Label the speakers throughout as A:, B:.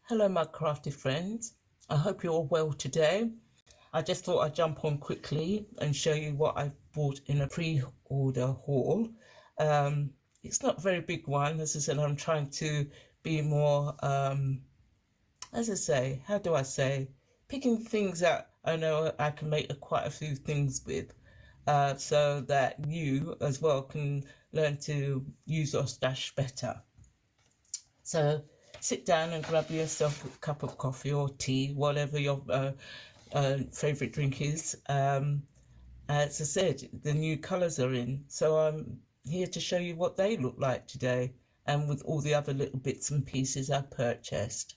A: Hello, my crafty friends. I hope you're all well today. I just thought I'd jump on quickly and show you what I bought in a pre-order haul. It's not a very big one. As I said, I'm trying to be more, as I say, how do I say, picking things that I know I can make quite a few things with, so that you as well can learn to use your stash better. So sit down and grab yourself a cup of coffee or tea, whatever your favorite drink is. As I said, the new colors are in, so I'm here to show you what they look like today, and with all the other little bits and pieces I purchased.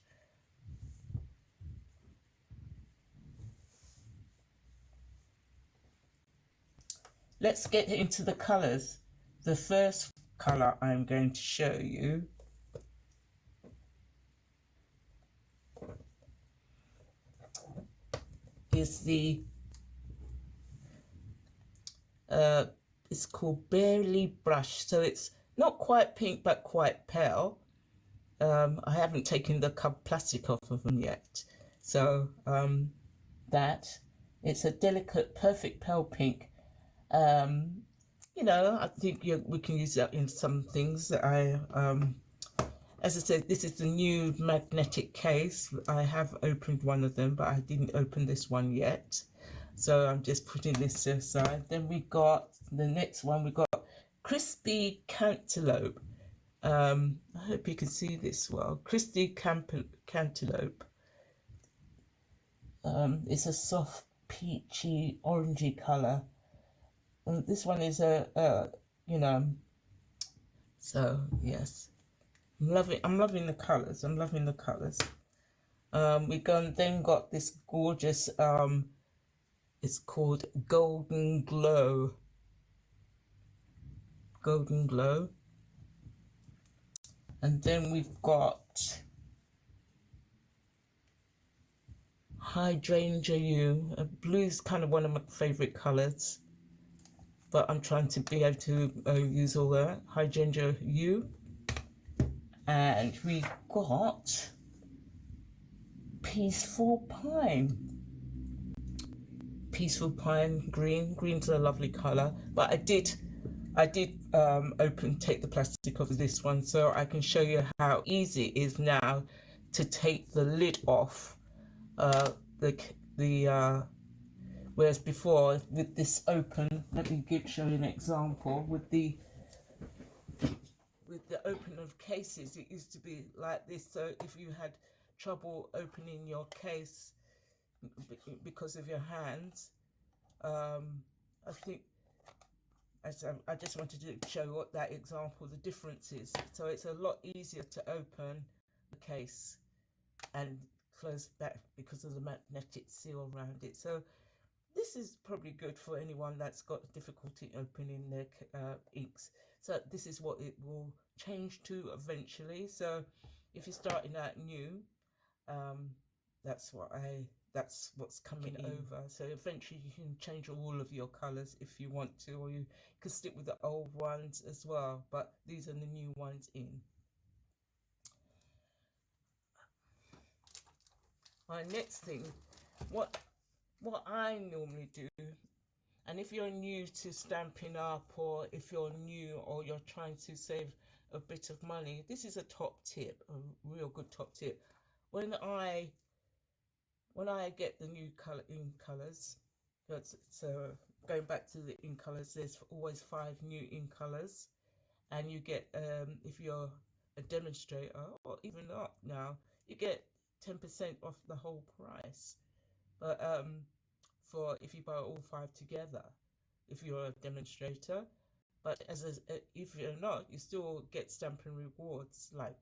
A: Let's get into the colors. The first color I'm going to show you is it's called Barely Brush. So it's not quite pink, but quite pale. I haven't taken the plastic off of them yet. So it's a delicate, perfect pale pink. I think we can use that in some things that as I said, this is the new magnetic case. I have opened one of them, but I didn't open this one yet. So I'm just putting this aside. Then we got the next one. We got Crispy Cantaloupe. I hope you can see this well. Crispy Cantaloupe. It's a soft peachy, orangey color. And this one is so yes. I'm loving the colors. I'm loving the colors. We then got this gorgeous it's called Golden Glow. Golden Glow. And then we've got Hydrangea U. Blue is kind of one of my favorite colors, but I'm trying to be able to use all that. Hydrangea U. And we got Peaceful Pine. Peaceful Pine green. Green's a lovely color, but I did take the plastic off of this one so I can show you how easy it is now to take the lid off. Whereas before with this open, let me show you an example with the open of cases, it used to be like this. So if you had trouble opening your case because of your hands, I think I just wanted to show what that example, the difference is. So it's a lot easier to open the case and close back because of the magnetic seal around it. So this is probably good for anyone that's got difficulty opening their inks. So this is what it will change to eventually. So if you're starting out new, that's what's coming over. So eventually you can change all of your colors if you want to, or you can stick with the old ones as well, but these are the new ones in. My next thing, what I normally do, and if you're new to Stampin' Up, or if you're new or you're trying to save a bit of money, this is a top tip, a real good top tip. When I get the new in colors, so going back to the in colors, there's always 5 new in colors, and you get if you're a demonstrator or even not now, you get 10% off the whole price. But for if you buy all 5 together, if you're a demonstrator. But if you're not, you still get Stampin' rewards, like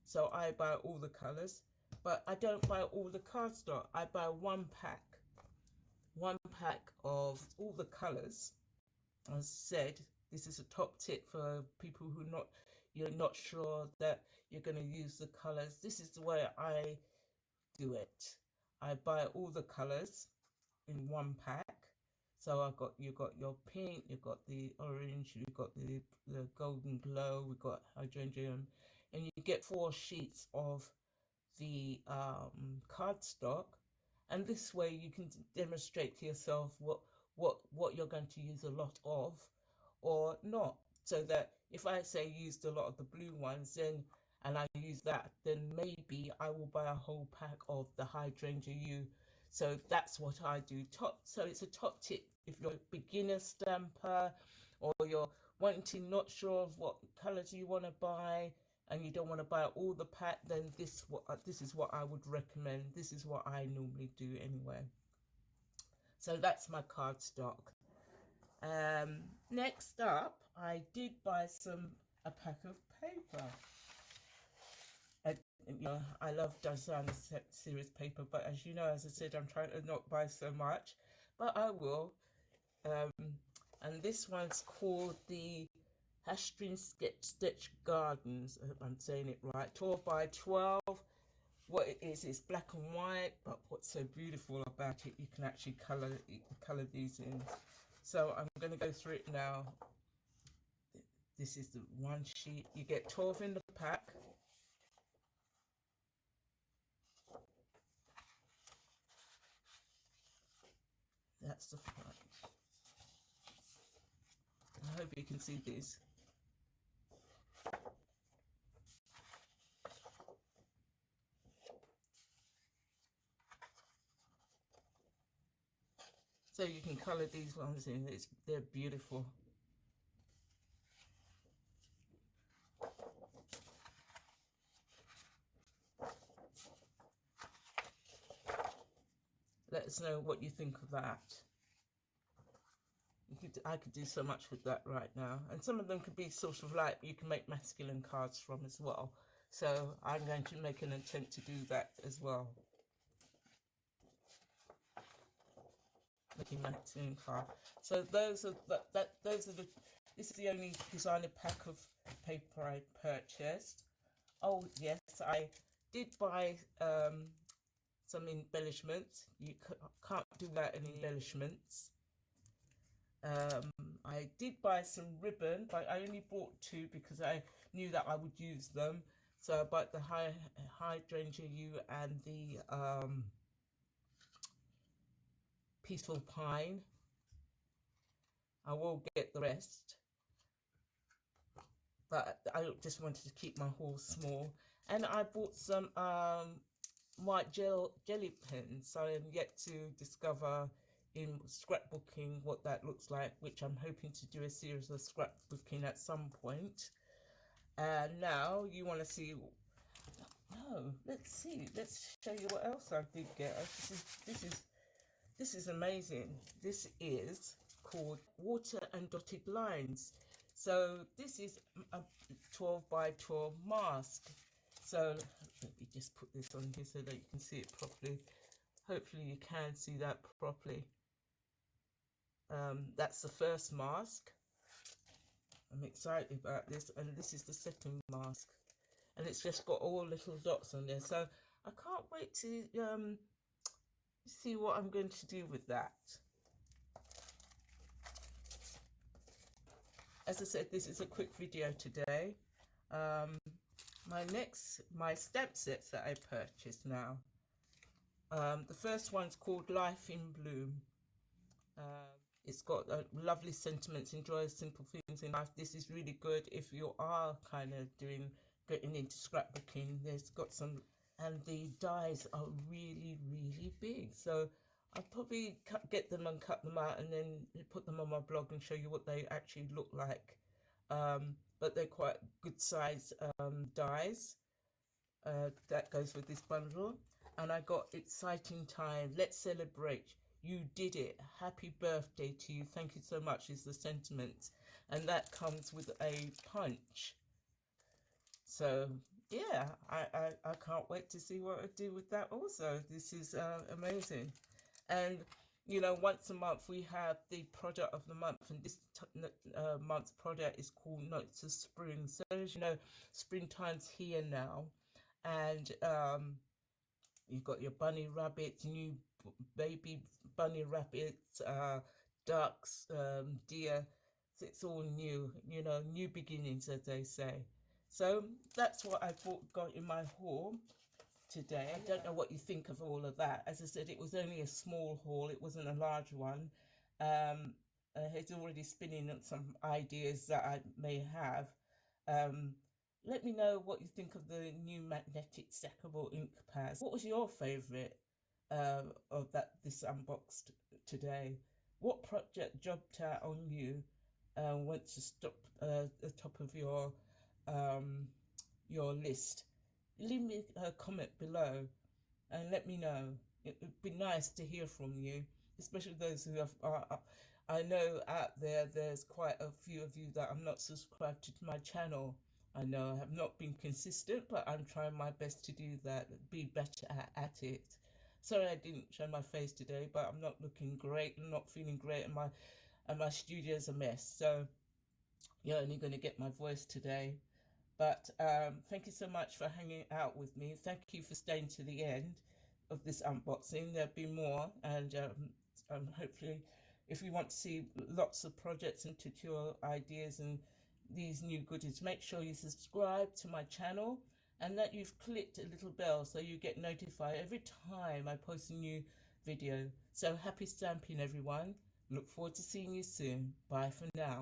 A: so I buy all the colors, but I don't buy all the cardstock. I buy one pack of all the colors. As I said, this is a top tip for people who you're not sure that you're going to use the colors. This is the way I do it. I buy all the colors in one pack. So you got your pink, you got the orange, you got the golden glow, we got hydrangea and you get 4 sheets of the cardstock, and this way you can demonstrate to yourself what you're going to use a lot of or not, so that if I say used a lot of the blue ones, then and I use that, then maybe I will buy a whole pack of the hydrangea U. So that's what I do. So it's a top tip if you're a beginner stamper, or you're wanting, not sure of what colors you want to buy, and you don't want to buy all the pack, then this is what I would recommend. This is what I normally do anyway. So that's my cardstock. Next up, I did buy a pack of paper. You know, I love designer series paper, but as you know, as I said, I'm trying to not buy so much, but I will. And this one's called the Hastring Stitch Gardens. I hope I'm saying it right. 12 by 12. What it is black and white, but what's so beautiful about it, you can actually color these in. So I'm going to go through it now. This is the one sheet. You get 12 in the pack. That's the front. I hope you can see these. So you can color these ones in. They're beautiful. Let us know what you think of that. I could do so much with that right now. And some of them could be sort of like, you can make masculine cards from as well. So I'm going to make an attempt to do that as well. Making masculine card. So this is the only designer pack of paper I purchased. Oh yes, I did buy some embellishments. You can't do that in embellishments. I did buy some ribbon, but I only bought 2 because I knew that I would use them. So I bought the hydrangea U and the peaceful pine. I will get the rest, but I just wanted to keep my haul small. And I bought some white jelly pens. So I'm yet to discover in scrapbooking what that looks like, which I'm hoping to do a series of scrapbooking at some point. And now you want to see, let's show you what else I did get. This is amazing. This is called Water and Dotted Lines. So this is a 12 by 12 mask. So let me just put this on here so that you can see it properly. Hopefully you can see that properly. That's the first mask. I'm excited about this, and this is the second mask, and it's just got all little dots on there. So I can't wait to see what I'm going to do with that. As I said, this is a quick video today. My stamp sets that I purchased now. The first one's called Life in Bloom. It's got lovely sentiments, enjoy simple things in life. This is really good if you are kind of getting into scrapbooking. There's got some, and the dies are really, really big. So I'll probably get them and cut them out and then put them on my blog and show you what they actually look like. But they're quite good size dies. That goes with this bundle. And I got Exciting Time, Let's Celebrate. You did it. Happy birthday to you. Thank you so much is the sentiment. And that comes with a punch. So yeah, I can't wait to see what I do with that also. This is amazing. And you know, once a month we have the product of the month, and this month's product is called Notes of Spring. So as you know, springtime's here now, and you've got your bunny rabbits, new baby bunny rabbits, ducks, deer. It's all new, you know, new beginnings, as they say. So that's what I got in my haul today. I don't know what you think of all of that. As I said, it was only a small haul, it wasn't a large one. He's already spinning on some ideas that I may have. Let me know what you think of the new magnetic stackable ink pads. What was your favourite of this unboxed today? What project jumped out on you? Went to stop the top of your list? Leave me a comment below and let me know. It would be nice to hear from you, especially those who have. I know out there's quite a few of you that are not subscribed to my channel. I know I have not been consistent, but I'm trying my best to do that, be better at it. Sorry I didn't show my face today, but I'm not looking great. I'm not feeling great, and my studio's a mess. So you're only going to get my voice today. But thank you so much for hanging out with me. Thank you for staying to the end of this unboxing. There'll be more, and hopefully, if you want to see lots of projects and tutorial ideas and these new goodies, make sure you subscribe to my channel and that you've clicked a little bell so you get notified every time I post a new video. So happy stamping, everyone. Look forward to seeing you soon. Bye for now.